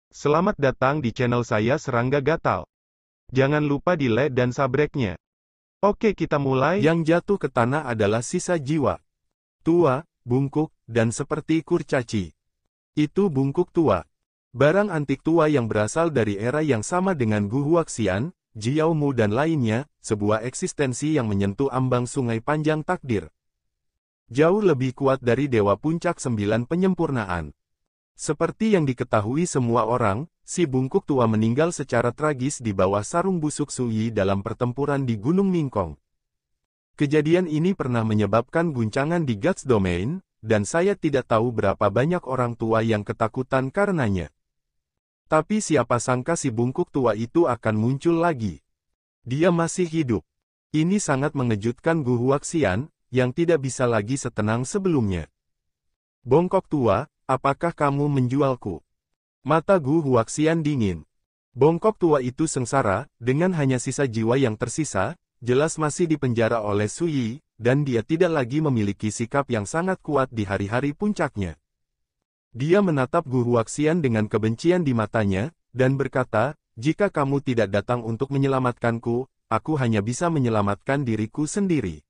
Selamat datang di channel saya Serangga Gatal. Jangan lupa di like dan subscribe-nya. Oke, kita mulai. Yang jatuh ke tanah adalah sisa jiwa. Tua, bungkuk, dan seperti kurcaci. Itu bungkuk tua. Barang antik tua yang berasal dari era yang sama dengan Guhuaxian, Jiaomu dan lainnya, sebuah eksistensi yang menyentuh ambang sungai panjang takdir. Jauh lebih kuat dari Dewa Puncak 9 penyempurnaan. Seperti yang diketahui semua orang, si bungkuk tua meninggal secara tragis di bawah sarung busuk Suyi dalam pertempuran di Gunung Mingkong. Kejadian ini pernah menyebabkan guncangan di Guts Domain, dan saya tidak tahu berapa banyak orang tua yang ketakutan karenanya. Tapi siapa sangka si bungkuk tua itu akan muncul lagi. Dia masih hidup. Ini sangat mengejutkan Guhuaxian, yang tidak bisa lagi setenang sebelumnya. Bongkok tua, apakah kamu menjualku? Mata Guhuaxian dingin. Bongkok tua itu sengsara, dengan hanya sisa jiwa yang tersisa, jelas masih dipenjara oleh Suyi, dan dia tidak lagi memiliki sikap yang sangat kuat di hari-hari puncaknya. Dia menatap Guhuaxian dengan kebencian di matanya, dan berkata, jika kamu tidak datang untuk menyelamatkanku, aku hanya bisa menyelamatkan diriku sendiri.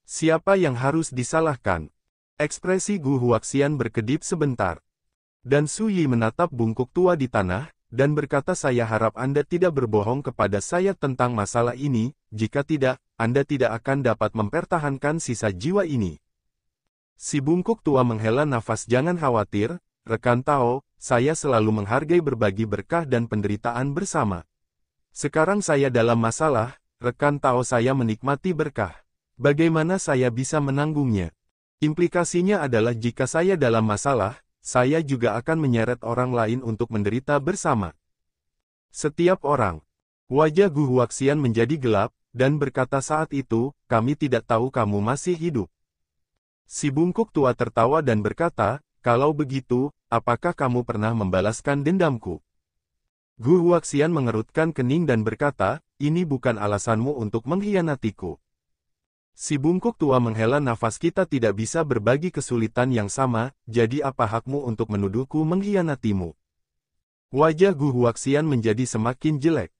Siapa yang harus disalahkan? Ekspresi Guhuaxian berkedip sebentar. Dan Suyi menatap bungkuk tua di tanah, dan berkata saya harap Anda tidak berbohong kepada saya tentang masalah ini, jika tidak, Anda tidak akan dapat mempertahankan sisa jiwa ini. Si bungkuk tua menghela nafas jangan khawatir, rekan Tao, saya selalu menghargai berbagi berkah dan penderitaan bersama. Sekarang saya dalam masalah, rekan Tao saya menikmati berkah. Bagaimana saya bisa menanggungnya? Implikasinya adalah jika saya dalam masalah, saya juga akan menyeret orang lain untuk menderita bersama. Setiap orang. Wajah Guhuaxian menjadi gelap, dan berkata saat itu, kami tidak tahu kamu masih hidup. Si bungkuk tua tertawa dan berkata, kalau begitu, apakah kamu pernah membalaskan dendamku? Guhuaxian mengerutkan kening dan berkata, ini bukan alasanmu untuk mengkhianatiku. Si bungkuk tua menghela nafas kita tidak bisa berbagi kesulitan yang sama, jadi apa hakmu untuk menuduhku mengkhianatimu? Wajah Guhuaxian menjadi semakin jelek.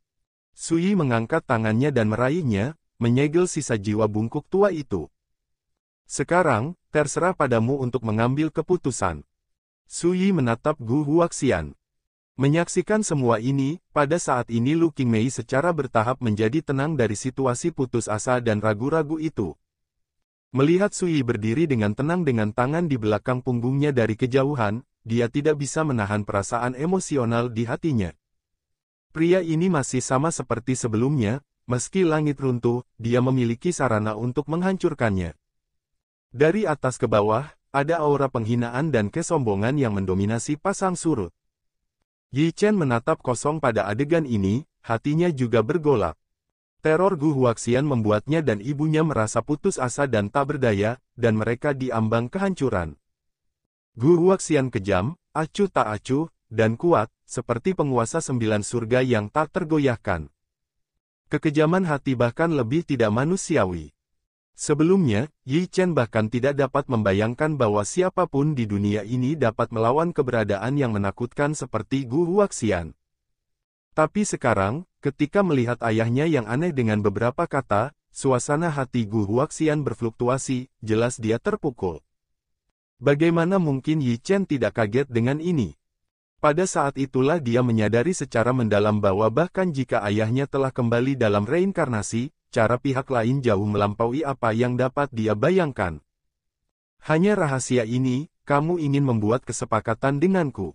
Suyi mengangkat tangannya dan meraihnya, menyegel sisa jiwa bungkuk tua itu. Sekarang, terserah padamu untuk mengambil keputusan. Suyi menatap Guhuaxian. Menyaksikan semua ini, pada saat ini Lu Qingmei secara bertahap menjadi tenang dari situasi putus asa dan ragu-ragu itu. Melihat Suyi berdiri dengan tenang dengan tangan di belakang punggungnya dari kejauhan, dia tidak bisa menahan perasaan emosional di hatinya. Pria ini masih sama seperti sebelumnya, meski langit runtuh, dia memiliki sarana untuk menghancurkannya. Dari atas ke bawah, ada aura penghinaan dan kesombongan yang mendominasi pasang surut. Yi Chen menatap kosong pada adegan ini, hatinya juga bergolak. Teror Guhuaxian membuatnya dan ibunya merasa putus asa dan tak berdaya, dan mereka diambang kehancuran. Guhuaxian kejam, acuh tak acuh, dan kuat, seperti penguasa 9 surga yang tak tergoyahkan. Kekejaman hati bahkan lebih tidak manusiawi. Sebelumnya, Yi Chen bahkan tidak dapat membayangkan bahwa siapapun di dunia ini dapat melawan keberadaan yang menakutkan seperti Guhuaxian. Tapi sekarang, ketika melihat ayahnya yang aneh dengan beberapa kata, suasana hati Guhuaxian berfluktuasi, jelas dia terpukul. Bagaimana mungkin Yi Chen tidak kaget dengan ini? Pada saat itulah dia menyadari secara mendalam bahwa bahkan jika ayahnya telah kembali dalam reinkarnasi, cara pihak lain jauh melampaui apa yang dapat dia bayangkan. Hanya rahasia ini, kamu ingin membuat kesepakatan denganku.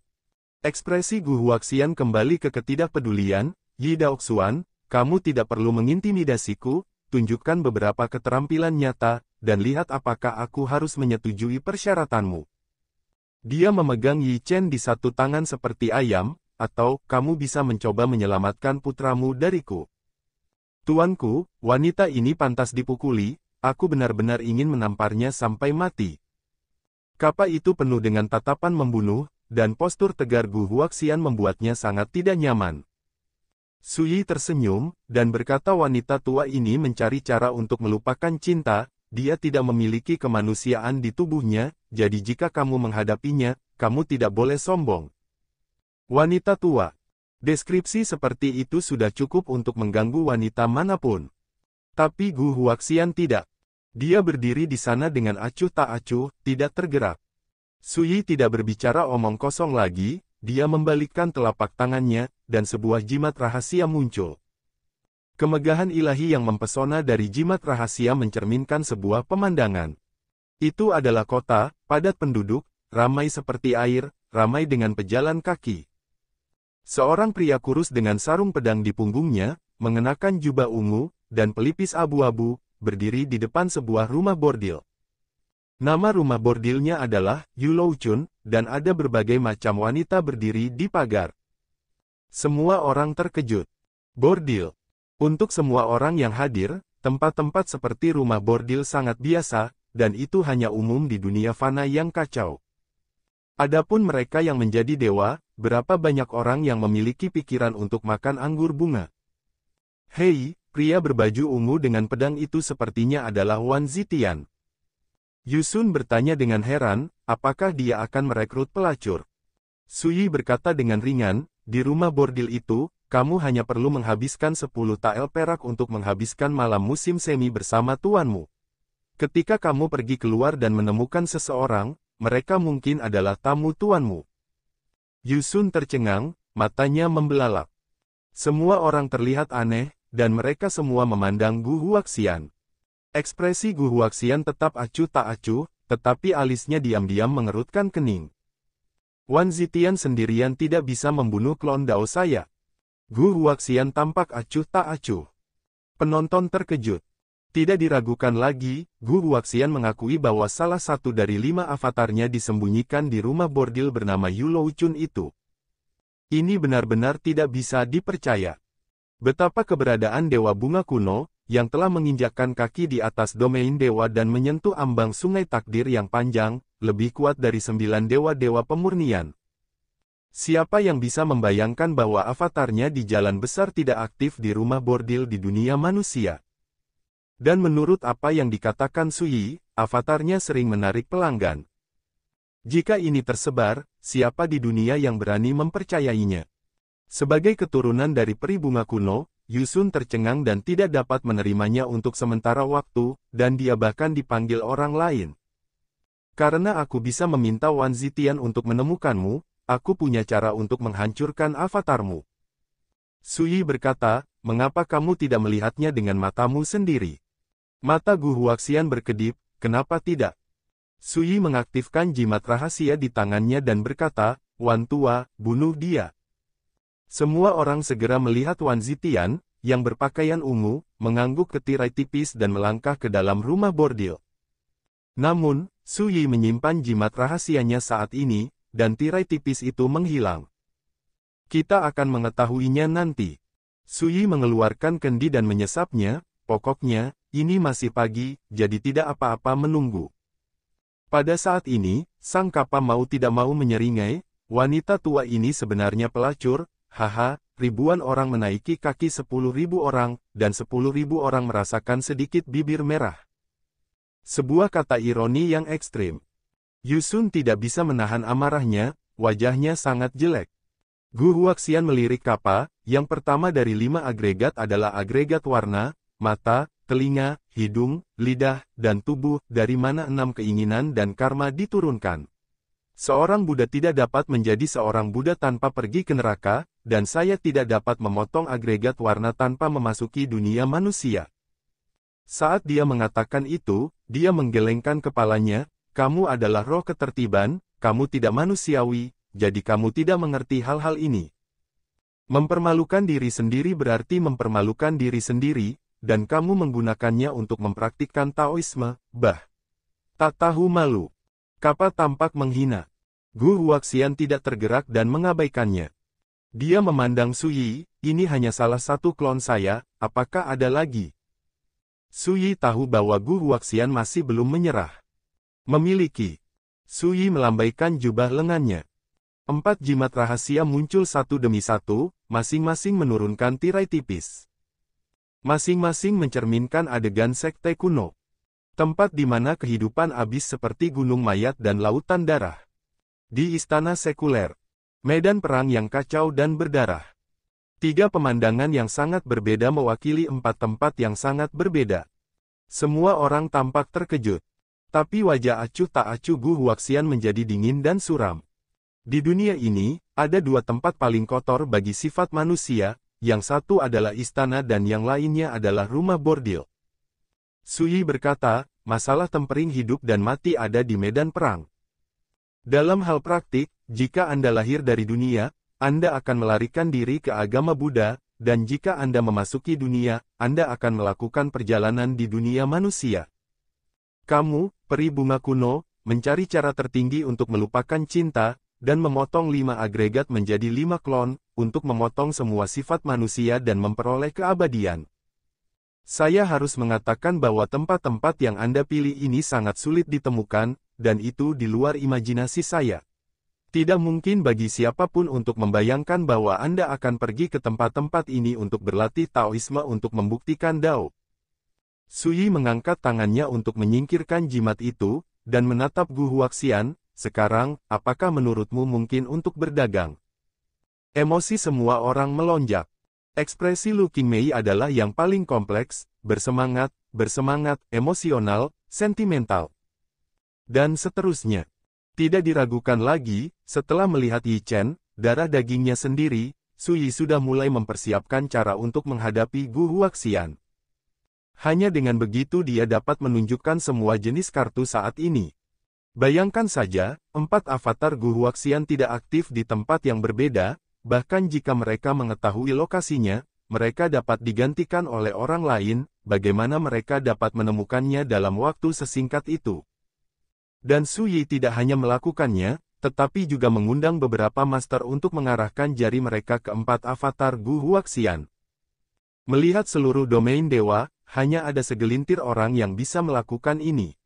Ekspresi Guhuaxian kembali ke ketidakpedulian, Yi Daoxuan, kamu tidak perlu mengintimidasiku, tunjukkan beberapa keterampilan nyata, dan lihat apakah aku harus menyetujui persyaratanmu. Dia memegang Yi Chen di satu tangan seperti ayam, atau kamu bisa mencoba menyelamatkan putramu dariku. Tuanku, wanita ini pantas dipukuli, aku benar-benar ingin menamparnya sampai mati. Kapa itu penuh dengan tatapan membunuh, dan postur tegar Guhuaxian membuatnya sangat tidak nyaman. Suyi tersenyum, dan berkata wanita tua ini mencari cara untuk melupakan cinta, dia tidak memiliki kemanusiaan di tubuhnya, jadi jika kamu menghadapinya, kamu tidak boleh sombong. Wanita tua. Deskripsi seperti itu sudah cukup untuk mengganggu wanita manapun. Tapi Gu Huaxian tidak. Dia berdiri di sana dengan acuh tak acuh, tidak tergerak. Suyi tidak berbicara omong kosong lagi, dia membalikkan telapak tangannya, dan sebuah jimat rahasia muncul. Kemegahan ilahi yang mempesona dari jimat rahasia mencerminkan sebuah pemandangan. Itu adalah kota, padat penduduk, ramai seperti air, ramai dengan pejalan kaki. Seorang pria kurus dengan sarung pedang di punggungnya, mengenakan jubah ungu, dan pelipis abu-abu, berdiri di depan sebuah rumah bordil. Nama rumah bordilnya adalah Yulouchun, dan ada berbagai macam wanita berdiri di pagar. Semua orang terkejut. Bordil. Untuk semua orang yang hadir, tempat-tempat seperti rumah bordil sangat biasa, dan itu hanya umum di dunia fana yang kacau. Adapun mereka yang menjadi dewa, berapa banyak orang yang memiliki pikiran untuk makan anggur bunga. Hei, pria berbaju ungu dengan pedang itu sepertinya adalah Wan Zitian. Yusun bertanya dengan heran, apakah dia akan merekrut pelacur? Suyi berkata dengan ringan, di rumah bordil itu, kamu hanya perlu menghabiskan 10 tael perak untuk menghabiskan malam musim semi bersama tuanmu. Ketika kamu pergi keluar dan menemukan seseorang, mereka mungkin adalah tamu tuanmu. Yusun tercengang, matanya membelalak. Semua orang terlihat aneh, dan mereka semua memandang Gu Huaxian. Ekspresi Gu Huaxian tetap acuh tak acuh, tetapi alisnya diam-diam mengerutkan kening. Wan Zitian sendirian tidak bisa membunuh klon Dao saya. Gu Huaxian tampak acuh tak acuh. Penonton terkejut. Tidak diragukan lagi, Gu Huaxian mengakui bahwa salah satu dari 5 avatarnya disembunyikan di rumah bordil bernama Yulouchun itu. Ini benar-benar tidak bisa dipercaya. Betapa keberadaan Dewa Bunga kuno, yang telah menginjakkan kaki di atas domain dewa dan menyentuh ambang sungai takdir yang panjang, lebih kuat dari 9 dewa-dewa pemurnian. Siapa yang bisa membayangkan bahwa avatarnya di jalan besar tidak aktif di rumah bordil di dunia manusia? Dan menurut apa yang dikatakan Suyi, avatarnya sering menarik pelanggan. Jika ini tersebar, siapa di dunia yang berani mempercayainya? Sebagai keturunan dari peri bunga kuno, Yusun tercengang dan tidak dapat menerimanya untuk sementara waktu, dan dia bahkan dipanggil orang lain. Karena aku bisa meminta Wan Zitian untuk menemukanmu, aku punya cara untuk menghancurkan avatarmu. Suyi berkata, mengapa kamu tidak melihatnya dengan matamu sendiri? Mata Gu Huaxian berkedip, kenapa tidak? Suyi mengaktifkan jimat rahasia di tangannya dan berkata, Wan tua, bunuh dia. Semua orang segera melihat Wan Zitian, yang berpakaian ungu, mengangguk ke tirai tipis dan melangkah ke dalam rumah bordil. Namun, Suyi menyimpan jimat rahasianya saat ini, dan tirai tipis itu menghilang. Kita akan mengetahuinya nanti. Suyi mengeluarkan kendi dan menyesapnya, pokoknya, ini masih pagi, jadi tidak apa-apa menunggu. Pada saat ini, sang Kappa mau tidak mau menyeringai, wanita tua ini sebenarnya pelacur. Haha, ribuan orang menaiki kaki 10.000 orang, dan 10.000 orang merasakan sedikit bibir merah. Sebuah kata ironi yang ekstrim. Yusun tidak bisa menahan amarahnya, wajahnya sangat jelek. Gu Huaxian melirik Kappa, yang pertama dari 5 agregat adalah agregat warna, mata, telinga, hidung, lidah, dan tubuh, dari mana 6 keinginan dan karma diturunkan. Seorang Buddha tidak dapat menjadi seorang Buddha tanpa pergi ke neraka, dan saya tidak dapat memotong agregat warna tanpa memasuki dunia manusia. Saat dia mengatakan itu, dia menggelengkan kepalanya, kamu adalah roh ketertiban, kamu tidak manusiawi, jadi kamu tidak mengerti hal-hal ini. Mempermalukan diri sendiri berarti mempermalukan diri sendiri, dan kamu menggunakannya untuk mempraktikkan Taoisme, tak tahu malu. Kappa tampak menghina. Gu Huaxian tidak tergerak dan mengabaikannya. Dia memandang Suyi, ini hanya salah satu klon saya, apakah ada lagi? Suyi tahu bahwa Gu Huaxian masih belum menyerah. Memiliki. Suyi melambaikan jubah lengannya. 4 jimat rahasia muncul satu demi satu, masing-masing menurunkan tirai tipis. Masing-masing mencerminkan adegan sekte kuno. Tempat di mana kehidupan abis seperti gunung mayat dan lautan darah. Di istana sekuler. Medan perang yang kacau dan berdarah. 3 pemandangan yang sangat berbeda mewakili 4 tempat yang sangat berbeda. Semua orang tampak terkejut. Tapi wajah acuh tak acuh Gu Huaxian menjadi dingin dan suram. Di dunia ini, ada 2 tempat paling kotor bagi sifat manusia, yang satu adalah istana dan yang lainnya adalah rumah bordil. Sui berkata, masalah tempering hidup dan mati ada di medan perang. Dalam hal praktik, jika Anda lahir dari dunia, Anda akan melarikan diri ke agama Buddha, dan jika Anda memasuki dunia, Anda akan melakukan perjalanan di dunia manusia. Kamu, peri bunga kuno, mencari cara tertinggi untuk melupakan cinta, dan memotong 5 agregat menjadi 5 klon, untuk memotong semua sifat manusia dan memperoleh keabadian. Saya harus mengatakan bahwa tempat-tempat yang Anda pilih ini sangat sulit ditemukan, dan itu di luar imajinasi saya. Tidak mungkin bagi siapapun untuk membayangkan bahwa Anda akan pergi ke tempat-tempat ini untuk berlatih Taoisme untuk membuktikan Dao. Sui mengangkat tangannya untuk menyingkirkan jimat itu, dan menatap Gu Huaxian, sekarang, apakah menurutmu mungkin untuk berdagang? Emosi semua orang melonjak. Ekspresi Lu Qingmei adalah yang paling kompleks, bersemangat, emosional, sentimental. Dan seterusnya. Tidak diragukan lagi, setelah melihat Yi Chen, darah dagingnya sendiri, Sui sudah mulai mempersiapkan cara untuk menghadapi Gu Huaxian. Hanya dengan begitu dia dapat menunjukkan semua jenis kartu saat ini. Bayangkan saja, 4 avatar Gu Huaxian tidak aktif di tempat yang berbeda, bahkan jika mereka mengetahui lokasinya, mereka dapat digantikan oleh orang lain, bagaimana mereka dapat menemukannya dalam waktu sesingkat itu. Dan Sui tidak hanya melakukannya, tetapi juga mengundang beberapa master untuk mengarahkan jari mereka ke 4 avatar Gu Huaxian. Melihat seluruh domain dewa, hanya ada segelintir orang yang bisa melakukan ini.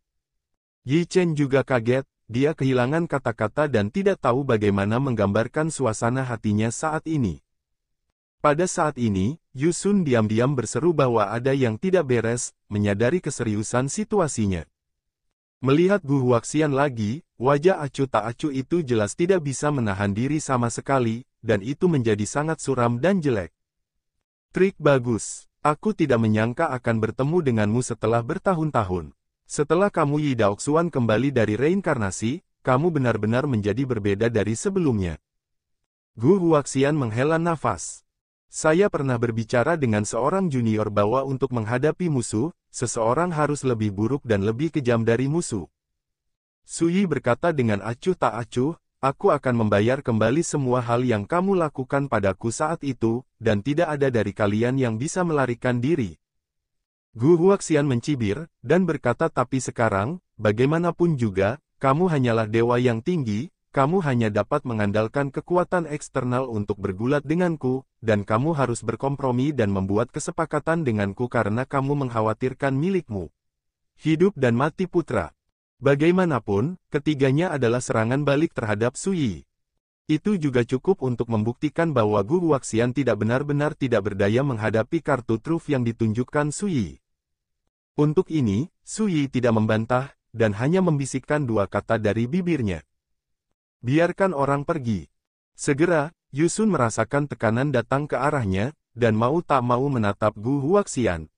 Yi Chen juga kaget, dia kehilangan kata-kata dan tidak tahu bagaimana menggambarkan suasana hatinya saat ini. Pada saat ini, Yusun diam-diam berseru bahwa ada yang tidak beres, menyadari keseriusan situasinya. Melihat Gu Huaxian lagi, wajah acuh tak acuh itu jelas tidak bisa menahan diri sama sekali, dan itu menjadi sangat suram dan jelek. Trik bagus. Aku tidak menyangka akan bertemu denganmu setelah bertahun-tahun. Setelah kamu Yi Daoxuan kembali dari reinkarnasi, kamu benar-benar menjadi berbeda dari sebelumnya. Gu Huaxian menghela nafas. Saya pernah berbicara dengan seorang junior bahwa untuk menghadapi musuh, seseorang harus lebih buruk dan lebih kejam dari musuh. Sui berkata dengan acuh tak acuh, aku akan membayar kembali semua hal yang kamu lakukan padaku saat itu, dan tidak ada dari kalian yang bisa melarikan diri. Gu Huaxian mencibir, dan berkata tapi sekarang, bagaimanapun juga, kamu hanyalah dewa yang tinggi, kamu hanya dapat mengandalkan kekuatan eksternal untuk bergulat denganku, dan kamu harus berkompromi dan membuat kesepakatan denganku karena kamu mengkhawatirkan milikmu. Hidup dan mati putra. Bagaimanapun, ketiganya adalah serangan balik terhadap Sui. Itu juga cukup untuk membuktikan bahwa Gu Huaxian tidak benar-benar tidak berdaya menghadapi kartu truf yang ditunjukkan Sui. Untuk ini, Sui tidak membantah, dan hanya membisikkan 2 kata dari bibirnya. Biarkan orang pergi. Segera, Yusun merasakan tekanan datang ke arahnya, dan mau tak mau menatap Gu Huaxian.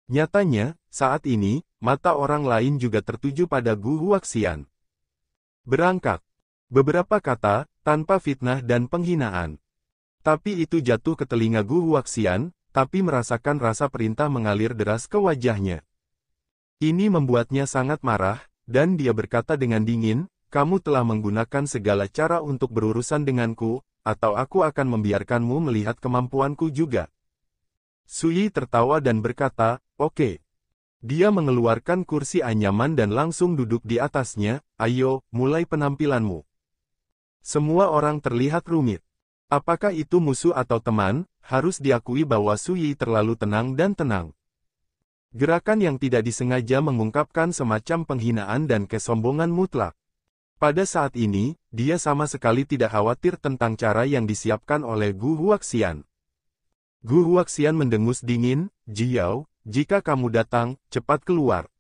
Nyatanya, saat ini, mata orang lain juga tertuju pada Gu Huaxian. Berangkat. Beberapa kata, tanpa fitnah dan penghinaan. Tapi itu jatuh ke telinga Gu Huaxian, tapi merasakan rasa perintah mengalir deras ke wajahnya. Ini membuatnya sangat marah, dan dia berkata dengan dingin, kamu telah menggunakan segala cara untuk berurusan denganku, atau aku akan membiarkanmu melihat kemampuanku juga. Sui tertawa dan berkata, oke. Dia mengeluarkan kursi anyaman dan langsung duduk di atasnya, ayo, mulai penampilanmu. Semua orang terlihat rumit. Apakah itu musuh atau teman, harus diakui bahwa Sui terlalu tenang dan tenang. Gerakan yang tidak disengaja mengungkapkan semacam penghinaan dan kesombongan mutlak. Pada saat ini, dia sama sekali tidak khawatir tentang cara yang disiapkan oleh Gu Huaxian. Gu Huaxian mendengus dingin, Jiao, jika kamu datang, cepat keluar.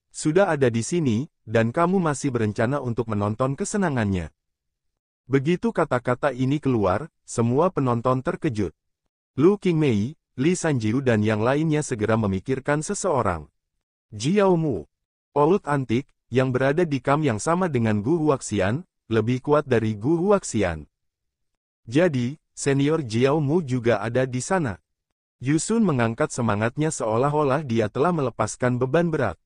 Sudah ada di sini, dan kamu masih berencana untuk menonton kesenangannya. Begitu kata-kata ini keluar, semua penonton terkejut. Lu Qingmei, Li Sanjiu dan yang lainnya segera memikirkan seseorang. Jiao Mu. Old antik, yang berada di camp yang sama dengan Gu Huaxian, lebih kuat dari Gu Huaxian. Jadi, senior Jiao Mu juga ada di sana. Yusun mengangkat semangatnya seolah-olah dia telah melepaskan beban berat.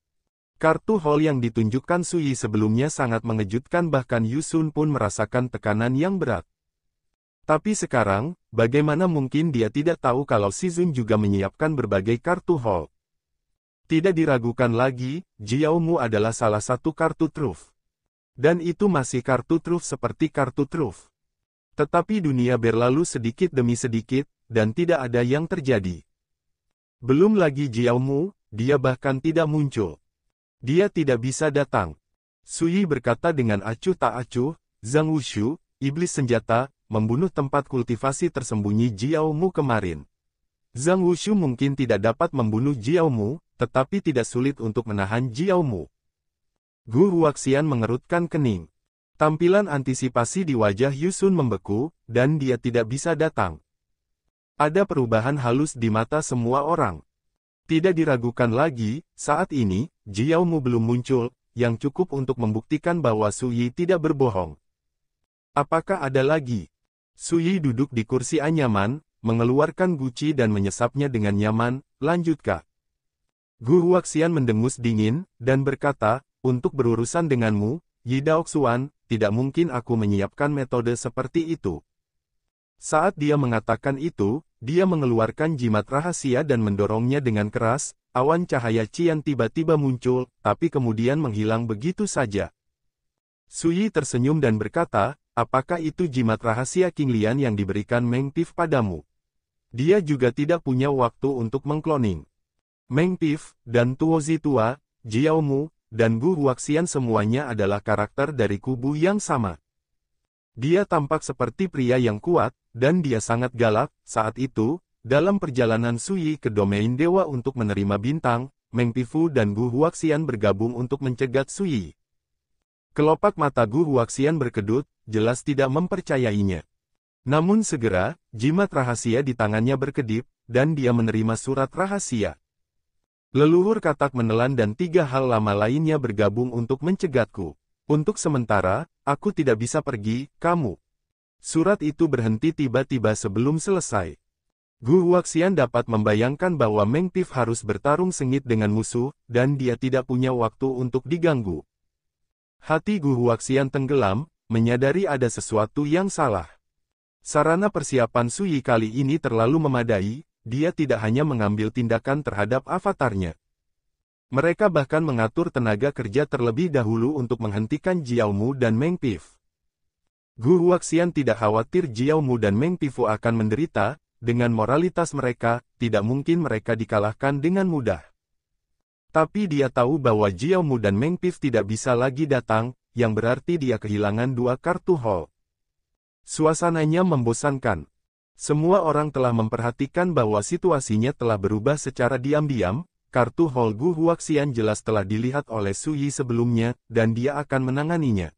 Kartu hall yang ditunjukkan Sui sebelumnya sangat mengejutkan, bahkan Yusun pun merasakan tekanan yang berat. Tapi sekarang, bagaimana mungkin dia tidak tahu kalau Shizun juga menyiapkan berbagai kartu hall. Tidak diragukan lagi, Jiao Mu adalah salah satu kartu truf. Dan itu masih kartu truf seperti kartu truf. Tetapi dunia berlalu sedikit demi sedikit, dan tidak ada yang terjadi. Belum lagi Jiao Mu, dia bahkan tidak muncul. Dia tidak bisa datang. Sui berkata dengan acuh tak acuh, Zhang Wushu, iblis senjata, membunuh tempat kultivasi tersembunyi Jiao Mu kemarin. Zhang Wushu mungkin tidak dapat membunuh Jiao Mu, tetapi tidak sulit untuk menahan Jiao Mu. Gu Huaxian mengerutkan kening. Tampilan antisipasi di wajah Yusun membeku, dan dia tidak bisa datang. Ada perubahan halus di mata semua orang. Tidak diragukan lagi, saat ini, Jiao Mu belum muncul, yang cukup untuk membuktikan bahwa Sui tidak berbohong. Apakah ada lagi? Sui duduk di kursi anyaman, mengeluarkan guci dan menyesapnya dengan nyaman. Lanjutkah? Gu Huaxian mendengus dingin, dan berkata, untuk berurusan denganmu, Yi Daoxuan, tidak mungkin aku menyiapkan metode seperti itu. Saat dia mengatakan itu, dia mengeluarkan jimat rahasia dan mendorongnya dengan keras. Awan cahaya Qian tiba-tiba muncul, tapi kemudian menghilang begitu saja. Sui tersenyum dan berkata, apakah itu jimat rahasia King Lian yang diberikan Meng Pif padamu? Dia juga tidak punya waktu untuk mengkloning. Meng Pif, dan Tuozi Tua, Jiao Mu, dan Gu Huaxian semuanya adalah karakter dari kubu yang sama. Dia tampak seperti pria yang kuat, dan dia sangat galak. Saat itu, dalam perjalanan Sui ke domain dewa untuk menerima bintang, Meng Pifu dan Gu Huaxian bergabung untuk mencegat Sui. Kelopak mata Gu Huaxian berkedut, jelas tidak mempercayainya. Namun segera, jimat rahasia di tangannya berkedip, dan dia menerima surat rahasia. Leluhur katak menelan dan 3 hal lama lainnya bergabung untuk mencegatku. Untuk sementara, aku tidak bisa pergi, kamu. Surat itu berhenti tiba-tiba sebelum selesai. Gu Huaxian dapat membayangkan bahwa Meng Pif harus bertarung sengit dengan musuh, dan dia tidak punya waktu untuk diganggu. Hati Gu Huaxian tenggelam, menyadari ada sesuatu yang salah. Sarana persiapan Sui kali ini terlalu memadai, dia tidak hanya mengambil tindakan terhadap avatarnya. Mereka bahkan mengatur tenaga kerja terlebih dahulu untuk menghentikan Jiao Mu dan Meng Pif. Gu Huaxian tidak khawatir Jiao Mu dan Meng Pifu akan menderita, dengan moralitas mereka, tidak mungkin mereka dikalahkan dengan mudah. Tapi dia tahu bahwa Jiao Mu dan Meng Pif tidak bisa lagi datang, yang berarti dia kehilangan 2 kartu hall. Suasananya membosankan. Semua orang telah memperhatikan bahwa situasinya telah berubah secara diam-diam. Kartu hall Gu Huaxian jelas telah dilihat oleh Sui sebelumnya, dan dia akan menanganinya.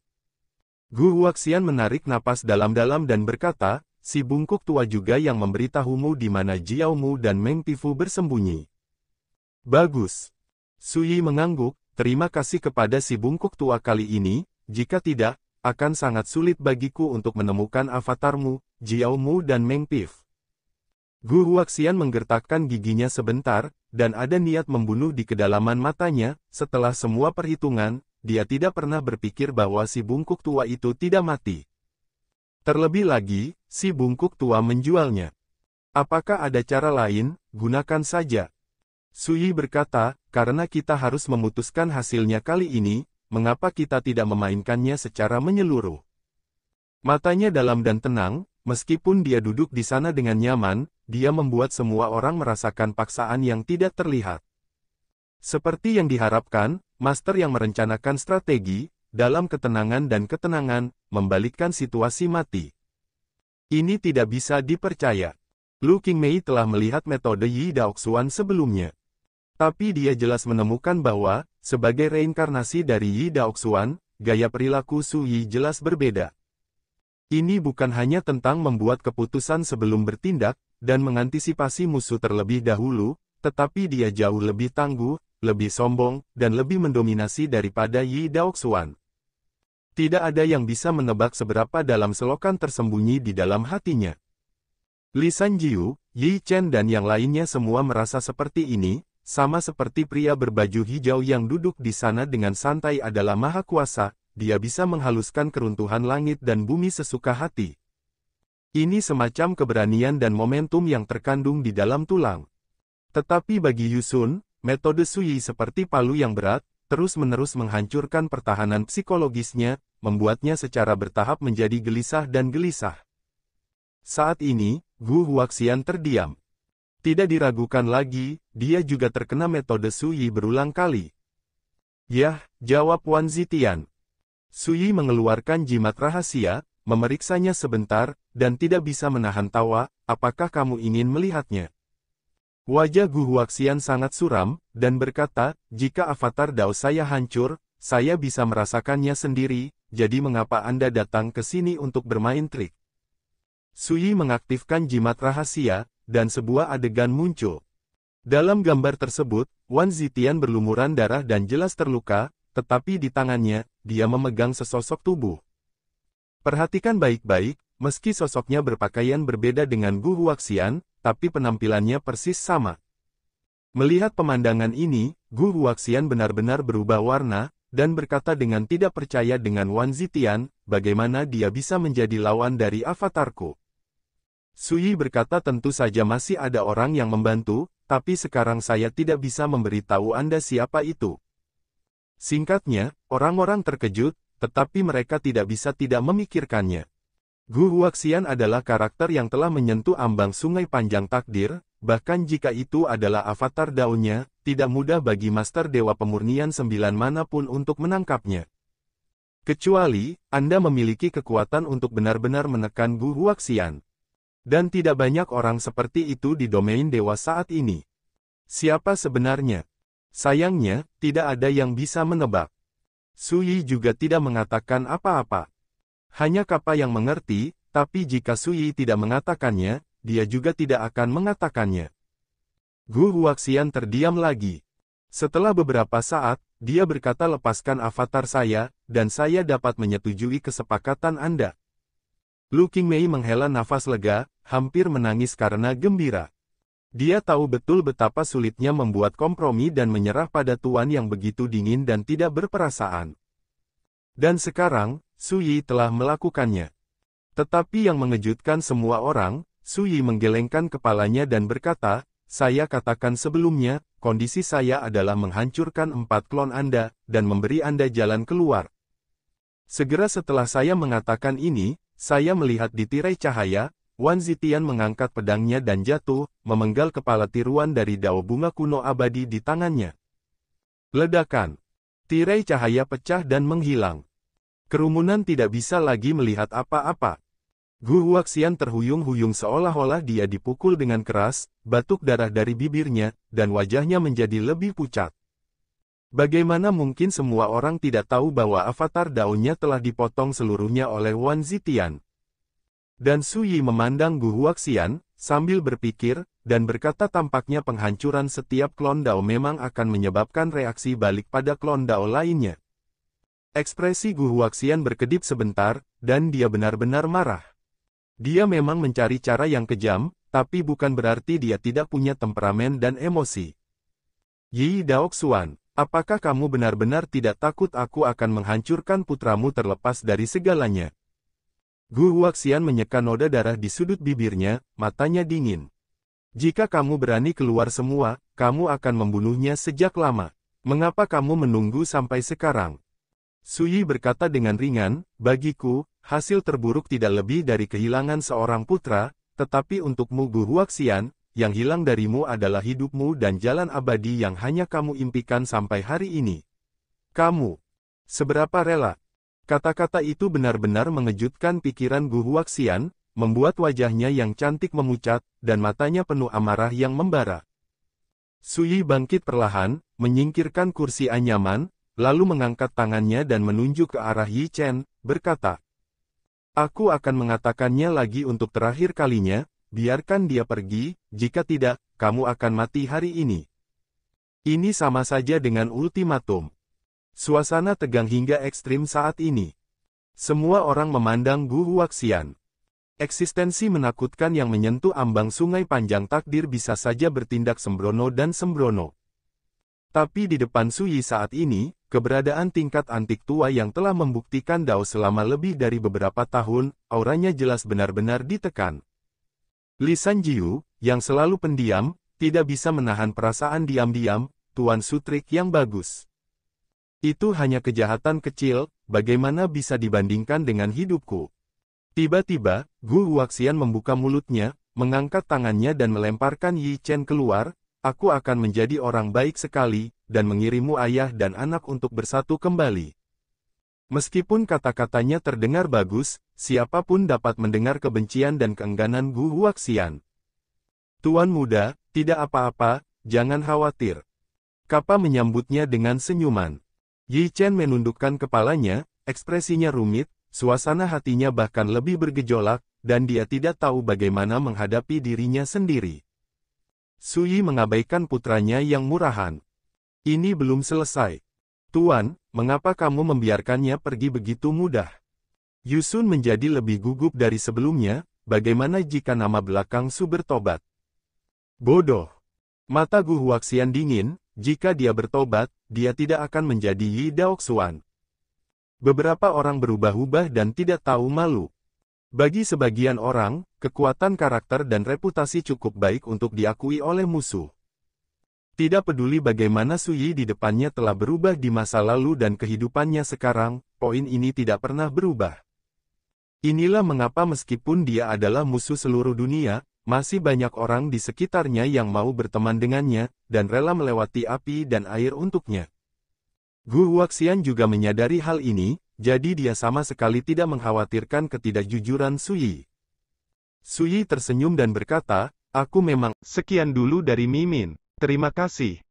Gu Huaxian menarik napas dalam-dalam dan berkata, si bungkuk tua juga yang memberitahumu di mana Jiao Mu dan Meng Pifu bersembunyi. Bagus. Sui mengangguk, terima kasih kepada si bungkuk tua kali ini, jika tidak, akan sangat sulit bagiku untuk menemukan avatarmu, Jiao Mu dan Meng Pif. Gu Huaxian menggertakkan giginya sebentar, dan ada niat membunuh di kedalaman matanya. Setelah semua perhitungan, dia tidak pernah berpikir bahwa si bungkuk tua itu tidak mati. Terlebih lagi, si bungkuk tua menjualnya. Apakah ada cara lain? Gunakan saja. Sui berkata, karena kita harus memutuskan hasilnya kali ini, mengapa kita tidak memainkannya secara menyeluruh? Matanya dalam dan tenang, meskipun dia duduk di sana dengan nyaman, dia membuat semua orang merasakan paksaan yang tidak terlihat. Seperti yang diharapkan, master yang merencanakan strategi, dalam ketenangan dan ketenangan, membalikkan situasi mati. Ini tidak bisa dipercaya. Lu Qingmei telah melihat metode Yi Daoxuan sebelumnya. Tapi dia jelas menemukan bahwa, sebagai reinkarnasi dari Yi Daoxuan, gaya perilaku Su Yi jelas berbeda. Ini bukan hanya tentang membuat keputusan sebelum bertindak, dan mengantisipasi musuh terlebih dahulu, tetapi dia jauh lebih tangguh, lebih sombong, dan lebih mendominasi daripada Yi Daoxuan. Tidak ada yang bisa menebak seberapa dalam selokan tersembunyi di dalam hatinya. Li Sanjiu, Yi Chen dan yang lainnya semua merasa seperti ini, sama seperti pria berbaju hijau yang duduk di sana dengan santai adalah maha kuasa, dia bisa menghaluskan keruntuhan langit dan bumi sesuka hati. Ini semacam keberanian dan momentum yang terkandung di dalam tulang. Tetapi bagi Yusun, metode Sui seperti palu yang berat, terus-menerus menghancurkan pertahanan psikologisnya, membuatnya secara bertahap menjadi gelisah dan gelisah. Saat ini, Gu Huaxian terdiam. Tidak diragukan lagi, dia juga terkena metode Sui berulang kali. Yah, jawab Wan Zitian. Sui mengeluarkan jimat rahasia, memeriksanya sebentar, dan tidak bisa menahan tawa, apakah kamu ingin melihatnya? Wajah Gu Huaxian sangat suram, dan berkata, jika avatar Dao saya hancur, saya bisa merasakannya sendiri, jadi mengapa Anda datang ke sini untuk bermain trik? Sui mengaktifkan jimat rahasia, dan sebuah adegan muncul. Dalam gambar tersebut, Wan Zitian berlumuran darah dan jelas terluka, tetapi di tangannya, dia memegang sesosok tubuh. Perhatikan baik-baik, meski sosoknya berpakaian berbeda dengan Gu Huaxian, tapi penampilannya persis sama. Melihat pemandangan ini, Gu Huaxian benar-benar berubah warna, dan berkata dengan tidak percaya dengan Wan Zitian, bagaimana dia bisa menjadi lawan dari avatarku. Sui berkata tentu saja masih ada orang yang membantu, tapi sekarang saya tidak bisa memberitahu Anda siapa itu. Singkatnya, orang-orang terkejut, tetapi mereka tidak bisa tidak memikirkannya. Gu Huaxian adalah karakter yang telah menyentuh ambang sungai panjang takdir, bahkan jika itu adalah avatar daunnya, tidak mudah bagi Master Dewa Pemurnian 9 manapun untuk menangkapnya. Kecuali, Anda memiliki kekuatan untuk benar-benar menekan Gu Huaxian. Dan tidak banyak orang seperti itu di domain dewa saat ini. Siapa sebenarnya? Sayangnya, tidak ada yang bisa menebak. Sui juga tidak mengatakan apa-apa. Hanya Kappa yang mengerti, tapi jika Sui tidak mengatakannya, dia juga tidak akan mengatakannya. Gu Huaxian terdiam lagi. Setelah beberapa saat, dia berkata lepaskan avatar saya, dan saya dapat menyetujui kesepakatan Anda. Lu Qingmei menghela nafas lega, hampir menangis karena gembira. Dia tahu betul betapa sulitnya membuat kompromi dan menyerah pada tuan yang begitu dingin dan tidak berperasaan. Dan sekarang, Sui telah melakukannya. Tetapi yang mengejutkan semua orang, Sui menggelengkan kepalanya dan berkata, saya katakan sebelumnya, kondisi saya adalah menghancurkan 4 klon Anda, dan memberi Anda jalan keluar. Segera setelah saya mengatakan ini, saya melihat di tirai cahaya, Wan Zitian mengangkat pedangnya dan jatuh, memenggal kepala tiruan dari dao bunga kuno abadi di tangannya. Ledakan. Tirai cahaya pecah dan menghilang. Kerumunan tidak bisa lagi melihat apa-apa. Gu Huaxian terhuyung-huyung seolah-olah dia dipukul dengan keras, batuk darah dari bibirnya, dan wajahnya menjadi lebih pucat. Bagaimana mungkin semua orang tidak tahu bahwa avatar daunnya telah dipotong seluruhnya oleh Wan Zitian? Dan Sui memandang Gu Huaxian, sambil berpikir, dan berkata tampaknya penghancuran setiap klon Dao memang akan menyebabkan reaksi balik pada klon Dao lainnya. Ekspresi Gu Huaxian berkedip sebentar, dan dia benar-benar marah. Dia memang mencari cara yang kejam, tapi bukan berarti dia tidak punya temperamen dan emosi. Yi Daoxuan, apakah kamu benar-benar tidak takut aku akan menghancurkan putramu terlepas dari segalanya? Gu Huaxian menyeka noda darah di sudut bibirnya, matanya dingin. Jika kamu berani keluar semua, kamu akan membunuhnya sejak lama. Mengapa kamu menunggu sampai sekarang? Sui berkata dengan ringan, bagiku, hasil terburuk tidak lebih dari kehilangan seorang putra, tetapi untukmu Gu Huaxian, yang hilang darimu adalah hidupmu dan jalan abadi yang hanya kamu impikan sampai hari ini. Kamu, seberapa rela? Kata-kata itu benar-benar mengejutkan pikiran Gu Huaxian, membuat wajahnya yang cantik memucat, dan matanya penuh amarah yang membara. Sui bangkit perlahan, menyingkirkan kursi anyaman, lalu mengangkat tangannya dan menunjuk ke arah Yi Chen, berkata, Aku akan mengatakannya lagi untuk terakhir kalinya, biarkan dia pergi, jika tidak, kamu akan mati hari ini. Ini sama saja dengan ultimatum. Suasana tegang hingga ekstrim saat ini. Semua orang memandang Gu Huaxian. Eksistensi menakutkan yang menyentuh ambang sungai panjang takdir bisa saja bertindak sembrono dan sembrono. Tapi di depan Sui saat ini, keberadaan tingkat antik tua yang telah membuktikan Dao selama lebih dari beberapa tahun, auranya jelas benar-benar ditekan. Li Sanjiu, yang selalu pendiam, tidak bisa menahan perasaan diam-diam, Tuan Sutrik yang bagus. Itu hanya kejahatan kecil, bagaimana bisa dibandingkan dengan hidupku? Tiba-tiba, Gu Huaxian membuka mulutnya, mengangkat tangannya dan melemparkan Yi Chen keluar, aku akan menjadi orang baik sekali, dan mengirimmu ayah dan anak untuk bersatu kembali. Meskipun kata-katanya terdengar bagus, siapapun dapat mendengar kebencian dan keengganan Gu Huaxian. Tuan muda, tidak apa-apa, jangan khawatir. Kappa menyambutnya dengan senyuman. Yi Chen menundukkan kepalanya, ekspresinya rumit, suasana hatinya bahkan lebih bergejolak, dan dia tidak tahu bagaimana menghadapi dirinya sendiri. Sui mengabaikan putranya yang murahan. Ini belum selesai. Tuan, mengapa kamu membiarkannya pergi begitu mudah? Yusun menjadi lebih gugup dari sebelumnya, bagaimana jika nama belakang Su bertobat? Bodoh. Mata Gu Huaxian dingin, jika dia bertobat, dia tidak akan menjadi Yi Daoxuan. Beberapa orang berubah-ubah dan tidak tahu malu. Bagi sebagian orang, kekuatan karakter dan reputasi cukup baik untuk diakui oleh musuh. Tidak peduli bagaimana Sui di depannya telah berubah di masa lalu dan kehidupannya sekarang, poin ini tidak pernah berubah. Inilah mengapa meskipun dia adalah musuh seluruh dunia, masih banyak orang di sekitarnya yang mau berteman dengannya, dan rela melewati api dan air untuknya. Gu Huaxian juga menyadari hal ini, jadi dia sama sekali tidak mengkhawatirkan ketidakjujuran Sui. Sui tersenyum dan berkata, aku memang... Sekian dulu dari Mimin. Terima kasih.